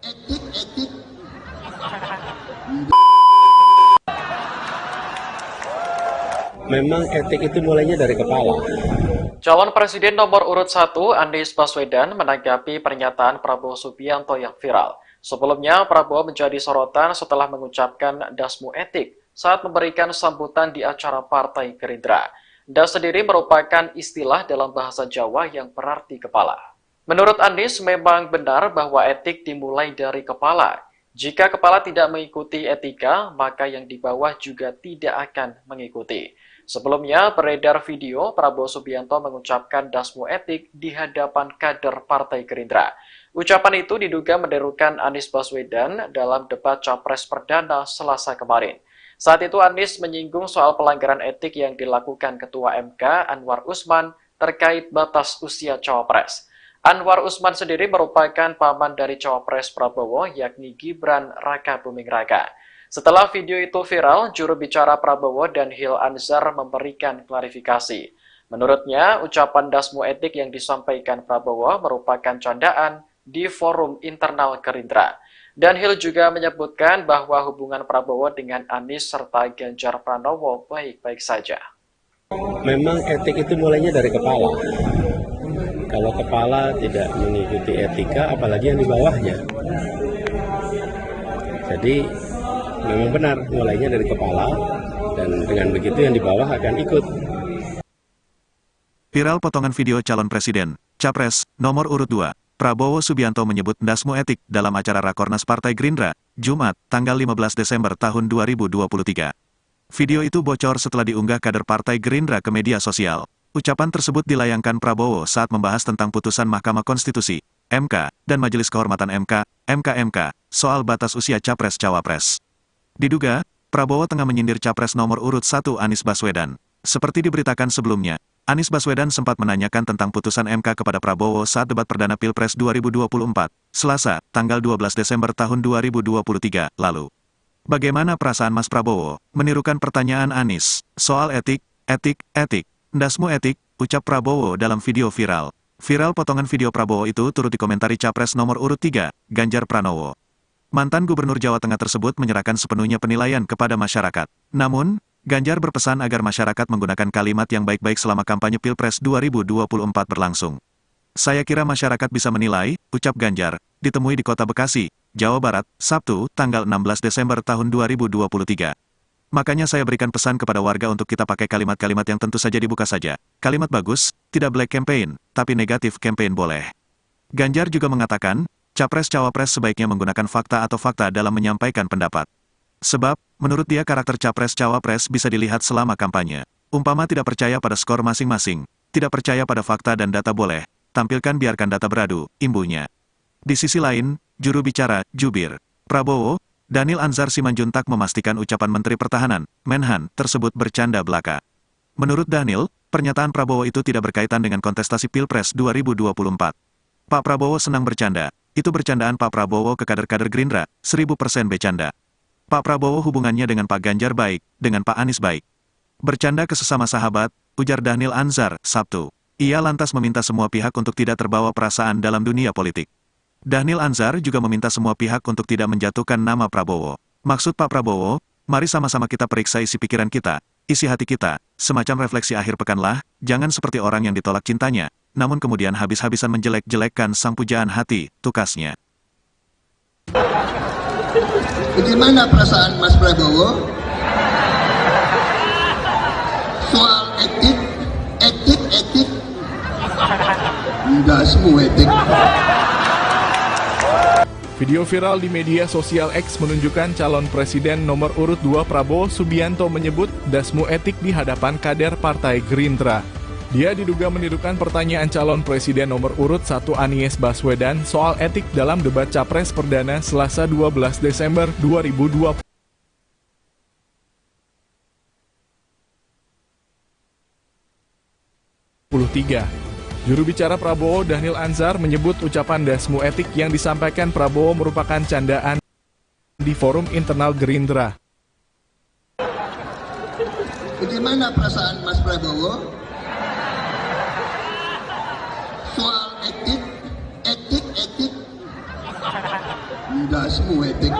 Etik. Memang etik itu mulainya dari kepala. Calon Presiden nomor urut 1 Anies Baswedan menanggapi pernyataan Prabowo Subianto yang viral. Sebelumnya, Prabowo menjadi sorotan setelah mengucapkan dasmu etik saat memberikan sambutan di acara Partai Gerindra. Das sendiri merupakan istilah dalam bahasa Jawa yang berarti kepala. Menurut Anies, memang benar bahwa etik dimulai dari kepala. Jika kepala tidak mengikuti etika, maka yang di bawah juga tidak akan mengikuti. Sebelumnya, beredar video Prabowo Subianto mengucapkan dasmu etik di hadapan kader Partai Gerindra. Ucapan itu diduga menderukan Anies Baswedan dalam debat Capres Perdana Selasa kemarin. Saat itu Anies menyinggung soal pelanggaran etik yang dilakukan Ketua MK Anwar Usman terkait batas usia cawapres. Anwar Usman sendiri merupakan paman dari cawapres Prabowo yakni Gibran Rakabuming Raka. Setelah video itu viral, juru bicara Prabowo Dhanil Anzar memberikan klarifikasi. Menurutnya, ucapan dasmu etik yang disampaikan Prabowo merupakan candaan di forum internal Gerindra. Dhanil juga menyebutkan bahwa hubungan Prabowo dengan Anies serta Ganjar Pranowo baik-baik saja. Memang etik itu mulainya dari kepala. Kalau kepala tidak mengikuti etika, apalagi yang di bawahnya. Jadi memang benar mulainya dari kepala, dan dengan begitu yang di bawah akan ikut. Viral potongan video calon presiden, Capres, nomor urut 2, Prabowo Subianto menyebut dasmu etik dalam acara Rakornas Partai Gerindra, Jumat, tanggal 15 Desember tahun 2023. Video itu bocor setelah diunggah kader Partai Gerindra ke media sosial. Ucapan tersebut dilayangkan Prabowo saat membahas tentang putusan Mahkamah Konstitusi, MK, dan Majelis Kehormatan MK, MKMK, soal batas usia Capres-Cawapres. Diduga, Prabowo tengah menyindir Capres nomor urut 1 Anies Baswedan. Seperti diberitakan sebelumnya, Anies Baswedan sempat menanyakan tentang putusan MK kepada Prabowo saat debat perdana Pilpres 2024, Selasa, tanggal 12 Desember tahun 2023, lalu. Bagaimana perasaan Mas Prabowo? Menirukan pertanyaan Anies, soal etik. Dasmu etik, ucap Prabowo dalam video viral. Viral potongan video Prabowo itu turut dikomentari Capres nomor urut 3, Ganjar Pranowo. Mantan Gubernur Jawa Tengah tersebut menyerahkan sepenuhnya penilaian kepada masyarakat. Namun, Ganjar berpesan agar masyarakat menggunakan kalimat yang baik-baik selama kampanye Pilpres 2024 berlangsung. Saya kira masyarakat bisa menilai, ucap Ganjar, ditemui di Kota Bekasi, Jawa Barat, Sabtu, tanggal 16 Desember tahun 2023. Makanya saya berikan pesan kepada warga untuk kita pakai kalimat-kalimat yang tentu saja dibuka saja. Kalimat bagus, tidak black campaign, tapi negatif campaign boleh. Ganjar juga mengatakan, Capres-Cawapres sebaiknya menggunakan fakta atau fakta dalam menyampaikan pendapat. Sebab, menurut dia karakter Capres-Cawapres bisa dilihat selama kampanye. Umpama tidak percaya pada skor masing-masing, tidak percaya pada fakta dan data boleh, tampilkan biarkan data beradu, imbunya. Di sisi lain, juru bicara, Jubir Prabowo, Dhanil Anzar Simanjuntak memastikan ucapan Menteri Pertahanan, Menhan, tersebut bercanda belaka. Menurut Dhanil, pernyataan Prabowo itu tidak berkaitan dengan kontestasi Pilpres 2024. Pak Prabowo senang bercanda, itu bercandaan Pak Prabowo ke kader-kader Gerindra, 1000% bercanda. Pak Prabowo hubungannya dengan Pak Ganjar baik, dengan Pak Anies baik. Bercanda ke sesama sahabat, ujar Dhanil Anzar, Sabtu. Ia lantas meminta semua pihak untuk tidak terbawa perasaan dalam dunia politik. Dhanil Anzar juga meminta semua pihak untuk tidak menjatuhkan nama Prabowo. Maksud Pak Prabowo, mari sama-sama kita periksa isi pikiran kita, isi hati kita, semacam refleksi akhir pekanlah, jangan seperti orang yang ditolak cintanya, namun kemudian habis-habisan menjelek-jelekkan sang pujaan hati, tukasnya. Bagaimana perasaan Mas Prabowo? Soal etik. Dasmu etik. Video viral di media sosial X menunjukkan calon presiden nomor urut 2 Prabowo Subianto menyebut dasmu etik di hadapan kader Partai Gerindra. Dia diduga menirukan pertanyaan calon presiden nomor urut 1 Anies Baswedan soal etik dalam debat Capres Perdana Selasa 12 Desember 2023. Juru bicara Prabowo Dhanil Anzar menyebut ucapan dasmu etik yang disampaikan Prabowo merupakan candaan di forum internal Gerindra. Bagaimana perasaan Mas Prabowo? Soal etik. Tidak semua etik.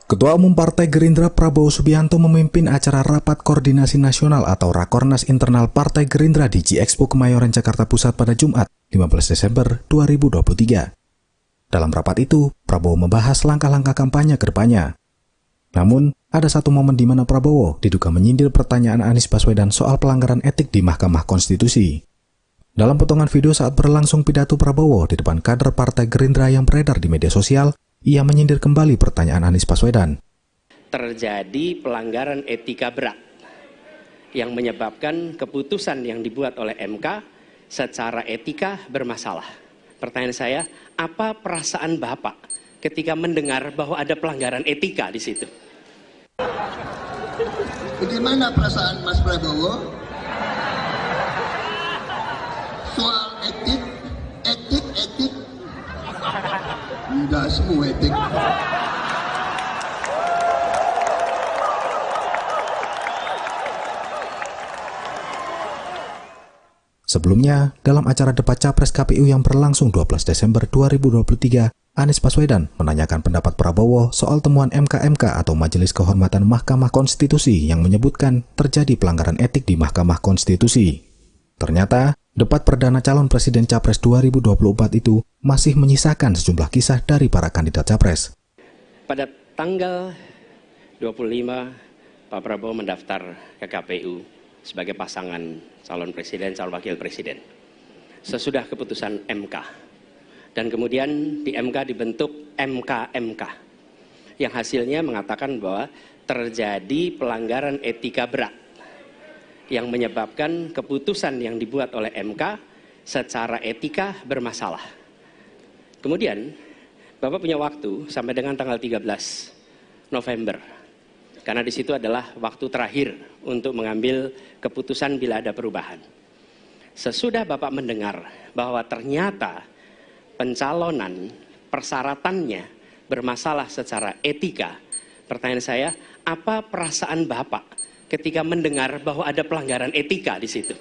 Ketua Umum Partai Gerindra Prabowo Subianto memimpin acara Rapat Koordinasi Nasional atau Rakornas Internal Partai Gerindra di G-Expo Kemayoran, Jakarta Pusat pada Jumat, 15 Desember 2023. Dalam rapat itu, Prabowo membahas langkah-langkah kampanye ke depannya. Namun, ada satu momen di mana Prabowo diduga menyindir pertanyaan Anies Baswedan soal pelanggaran etik di Mahkamah Konstitusi. Dalam potongan video saat berlangsung pidato Prabowo di depan kader Partai Gerindra yang beredar di media sosial, ia menyindir kembali pertanyaan Anies Baswedan. Terjadi pelanggaran etika berat yang menyebabkan keputusan yang dibuat oleh MK secara etika bermasalah. Pertanyaan saya, apa perasaan Bapak ketika mendengar bahwa ada pelanggaran etika di situ? Bagaimana perasaan Mas Prabowo? Soal etik. Tidak semua etik. Sebelumnya, dalam acara debat Capres KPU yang berlangsung 12 Desember 2023, Anies Baswedan menanyakan pendapat Prabowo soal temuan MK-MK atau Majelis Kehormatan Mahkamah Konstitusi yang menyebutkan terjadi pelanggaran etik di Mahkamah Konstitusi. Ternyata, debat perdana calon Presiden Capres 2024 itu masih menyisakan sejumlah kisah dari para kandidat Capres. Pada tanggal 25, Pak Prabowo mendaftar ke KPU sebagai pasangan calon presiden, calon wakil presiden. Sesudah keputusan MK. Dan kemudian di MK dibentuk MK-MK. Yang hasilnya mengatakan bahwa terjadi pelanggaran etika berat yang menyebabkan keputusan yang dibuat oleh MK secara etika bermasalah. Kemudian, Bapak punya waktu sampai dengan tanggal 13 November. Karena di situ adalah waktu terakhir untuk mengambil keputusan bila ada perubahan. Sesudah Bapak mendengar bahwa ternyata pencalonan persyaratannya bermasalah secara etika, pertanyaan saya, apa perasaan Bapak ketika mendengar bahwa ada pelanggaran etika di situ?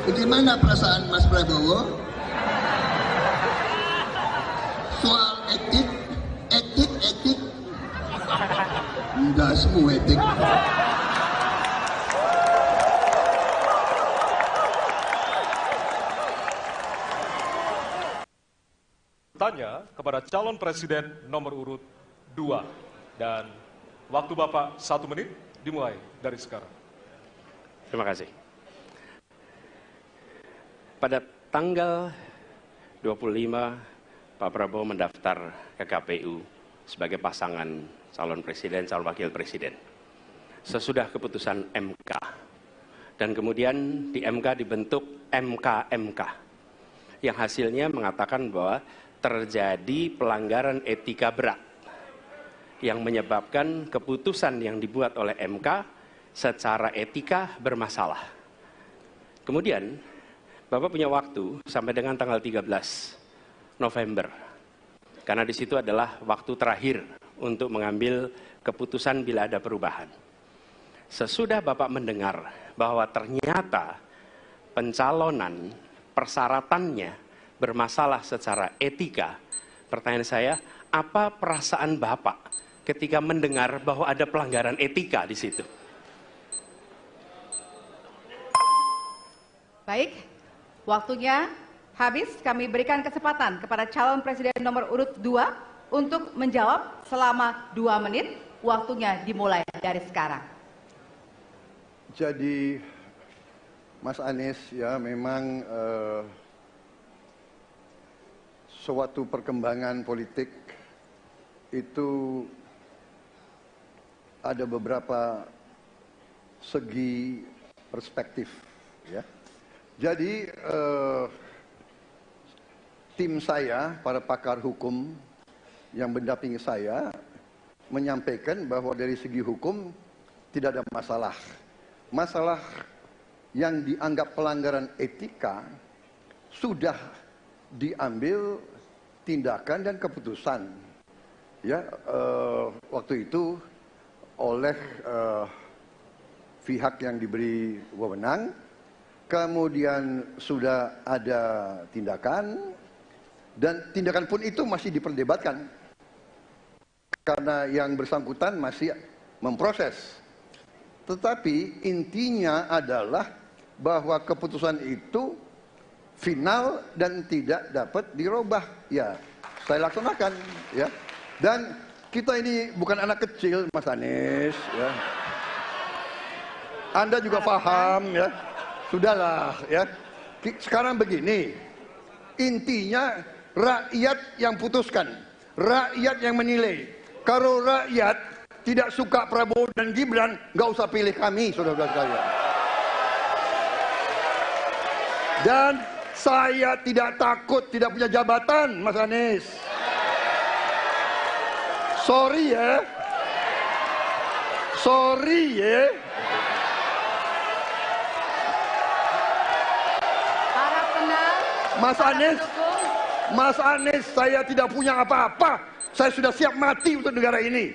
Bagaimana perasaan Mas Prabowo? Soal etik. Tidak semua etik. Tanya kepada calon presiden nomor urut 2 dan waktu Bapak 1 menit dimulai dari sekarang. Terima kasih. Pada tanggal 25, Pak Prabowo mendaftar ke KPU sebagai pasangan calon presiden, calon wakil presiden. Sesudah keputusan MK. Dan kemudian di MK dibentuk MK-MK. Yang hasilnya mengatakan bahwa terjadi pelanggaran etika berat yang menyebabkan keputusan yang dibuat oleh MK secara etika bermasalah. Kemudian, Bapak punya waktu sampai dengan tanggal 13 November. Karena di situ adalah waktu terakhir untuk mengambil keputusan bila ada perubahan. Sesudah Bapak mendengar bahwa ternyata pencalonan persyaratannya bermasalah secara etika, pertanyaan saya, apa perasaan Bapak ketika mendengar bahwa ada pelanggaran etika di situ? Baik, waktunya habis. Kami berikan kesempatan kepada calon presiden nomor urut 2 untuk menjawab selama 2 menit. Waktunya dimulai dari sekarang. Jadi, Mas Anies, ya memang suatu perkembangan politik itu ada beberapa segi perspektif, ya. Jadi tim saya, para pakar hukum yang mendampingi saya, menyampaikan bahwa dari segi hukum tidak ada masalah. Masalah yang dianggap pelanggaran etika sudah diambil tindakan dan keputusan, ya waktu itu oleh pihak yang diberi wewenang, kemudian sudah ada tindakan, dan tindakan pun itu masih diperdebatkan karena yang bersangkutan masih memproses. Tetapi intinya adalah bahwa keputusan itu final dan tidak dapat dirubah. Ya, saya laksanakan, ya. Dan kita ini bukan anak kecil, Mas Anies, ya. Anda juga paham, ya. Sudahlah, ya. Sekarang begini, intinya rakyat yang putuskan, rakyat yang menilai. Kalau rakyat tidak suka Prabowo dan Gibran, nggak usah pilih kami, saudara-saudara sekalian. Dan saya tidak takut tidak punya jabatan, Mas Anies. Sorry ya. Sorry ya. Mas Anies, saya tidak punya apa-apa. Saya sudah siap mati untuk negara ini.